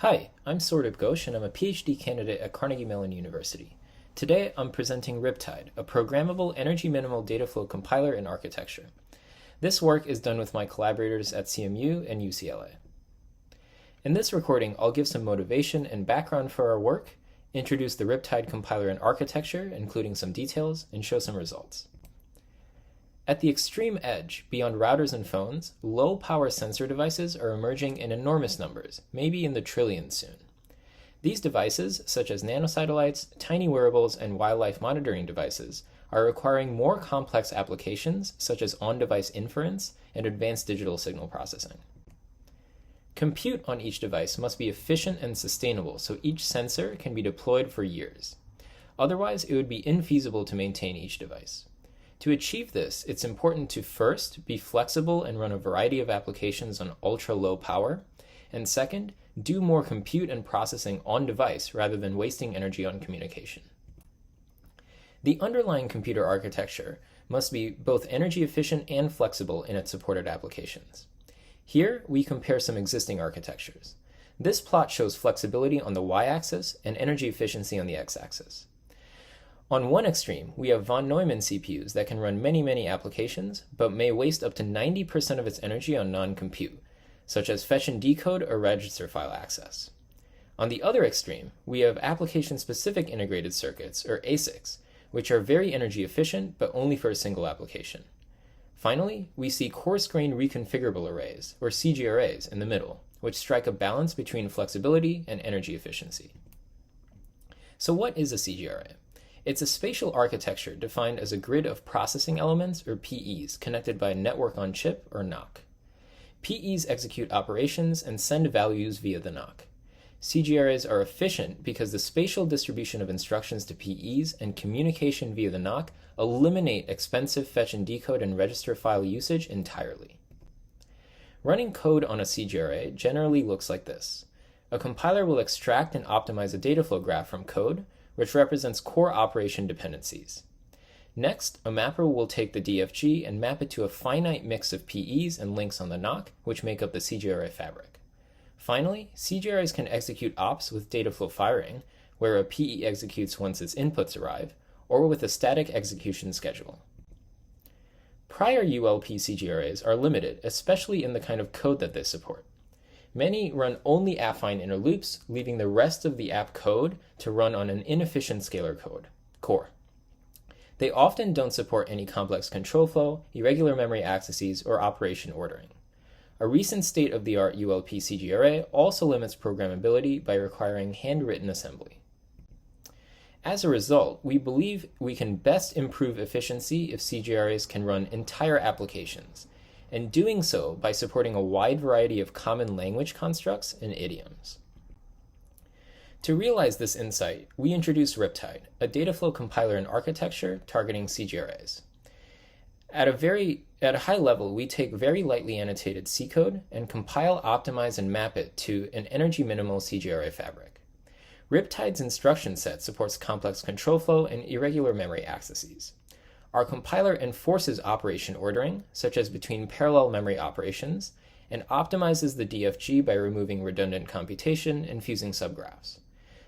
Hi, I'm Souradip Ghosh and I'm a PhD candidate at Carnegie Mellon University. Today I'm presenting RipTide, a programmable energy minimal Dataflow compiler and architecture. This work is done with my collaborators at CMU and UCLA. In this recording, I'll give some motivation and background for our work, introduce the RipTide compiler and architecture, including some details, and show some results. At the extreme edge, beyond routers and phones, low-power sensor devices are emerging in enormous numbers, maybe in the trillions soon. These devices, such as nanosatellites, tiny wearables, and wildlife monitoring devices, are requiring more complex applications, such as on-device inference and advanced digital signal processing. Compute on each device must be efficient and sustainable so each sensor can be deployed for years. Otherwise, it would be infeasible to maintain each device. To achieve this, it's important to first be flexible and run a variety of applications on ultra-low power, and second, do more compute and processing on-device rather than wasting energy on communication. The underlying computer architecture must be both energy efficient and flexible in its supported applications. Here, we compare some existing architectures. This plot shows flexibility on the y-axis and energy efficiency on the x-axis. On one extreme, we have von Neumann CPUs that can run many applications, but may waste up to 90% of its energy on non-compute, such as fetch and decode or register file access. On the other extreme, we have application-specific integrated circuits, or ASICs, which are very energy efficient, but only for a single application. Finally, we see coarse-grained reconfigurable arrays, or CGRAs, in the middle, which strike a balance between flexibility and energy efficiency. So what is a CGRA? It's a spatial architecture defined as a grid of processing elements, or PEs, connected by a network on chip, or NOC. PEs execute operations and send values via the NOC. CGRAs are efficient because the spatial distribution of instructions to PEs and communication via the NOC eliminate expensive fetch and decode and register file usage entirely. Running code on a CGRA generally looks like this. A compiler will extract and optimize a Dataflow graph from code, which represents core operation dependencies. Next, a mapper will take the DFG and map it to a finite mix of PEs and links on the NOC, which make up the CGRA fabric. Finally, CGRAs can execute ops with Dataflow firing, where a PE executes once its inputs arrive, or with a static execution schedule. Prior ULP CGRAs are limited, especially in the kind of code that they support. Many run only affine inner loops, leaving the rest of the app code to run on an inefficient scalar core. They often don't support any complex control flow, irregular memory accesses, or operation ordering. A recent state-of-the-art ULP CGRA also limits programmability by requiring handwritten assembly. As a result, we believe we can best improve efficiency if CGRAs can run entire applications, and doing so by supporting a wide variety of common language constructs and idioms. To realize this insight, we introduced RipTide, a Dataflow compiler and architecture targeting CGRAs. At a high level, we take very lightly annotated C code and compile, optimize, and map it to an energy minimal CGRA fabric. RipTide's instruction set supports complex control flow and irregular memory accesses. Our compiler enforces operation ordering, such as between parallel memory operations, and optimizes the DFG by removing redundant computation and fusing subgraphs.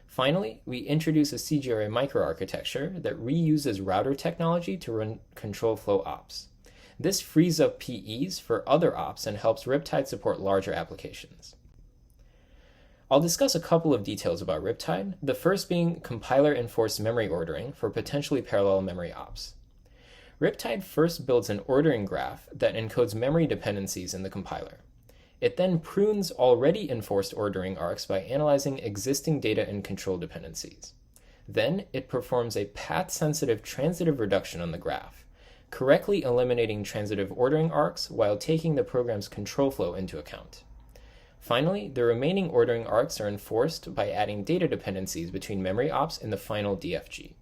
Finally, we introduce a CGRA microarchitecture that reuses router technology to run control flow ops. This frees up PEs for other ops and helps RipTide support larger applications. I'll discuss a couple of details about RipTide, the first being compiler-enforced memory ordering for potentially parallel memory ops. RipTide first builds an ordering graph that encodes memory dependencies in the compiler. It then prunes already enforced ordering arcs by analyzing existing data and control dependencies. Then it performs a path-sensitive transitive reduction on the graph, correctly eliminating transitive ordering arcs while taking the program's control flow into account. Finally, the remaining ordering arcs are enforced by adding data dependencies between memory ops in the final DFG.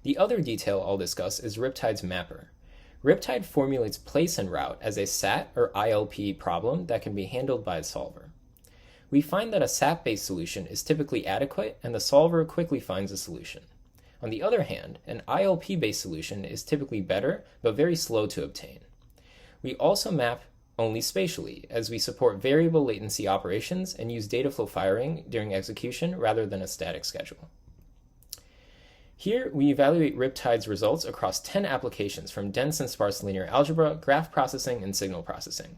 The other detail I'll discuss is RipTide's mapper. RipTide formulates place and route as a SAT or ILP problem that can be handled by a solver. We find that a SAT-based solution is typically adequate and the solver quickly finds a solution. On the other hand, an ILP-based solution is typically better but very slow to obtain. We also map only spatially, as we support variable latency operations and use Dataflow firing during execution rather than a static schedule. Here, we evaluate RipTide's results across 10 applications from dense and sparse linear algebra, graph processing, and signal processing.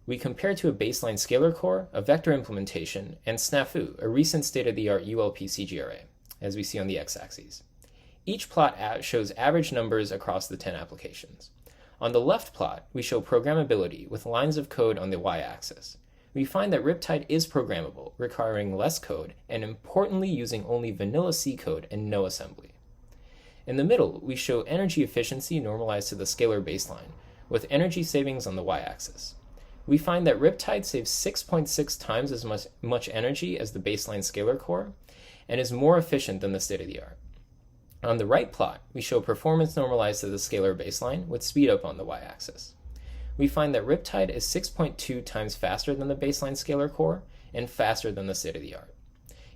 We compare to a baseline scalar core, a vector implementation, and Snafu, a recent state-of-the-art ULP CGRA, as we see on the x-axis. Each plot shows average numbers across the 10 applications. On the left plot, we show programmability with lines of code on the y-axis. We find that RipTide is programmable, requiring less code, and importantly using only vanilla C code and no assembly. In the middle, we show energy efficiency normalized to the scalar baseline, with energy savings on the y-axis. We find that RipTide saves 6.6 times as much energy as the baseline scalar core, and is more efficient than the state-of-the-art. On the right plot, we show performance normalized to the scalar baseline with speed up on the y-axis. We find that RipTide is 6.2 times faster than the baseline scalar core and faster than the state-of-the-art.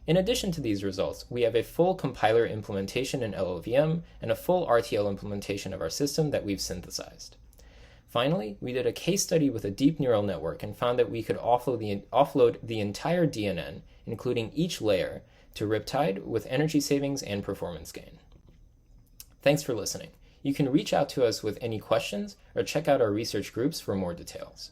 In addition to these results, we have a full compiler implementation in LLVM and a full RTL implementation of our system that we've synthesized. Finally, we did a case study with a deep neural network and found that we could offload the entire DNN, including each layer, to RipTide with energy savings and performance gain. Thanks for listening. You can reach out to us with any questions or check out our research groups for more details.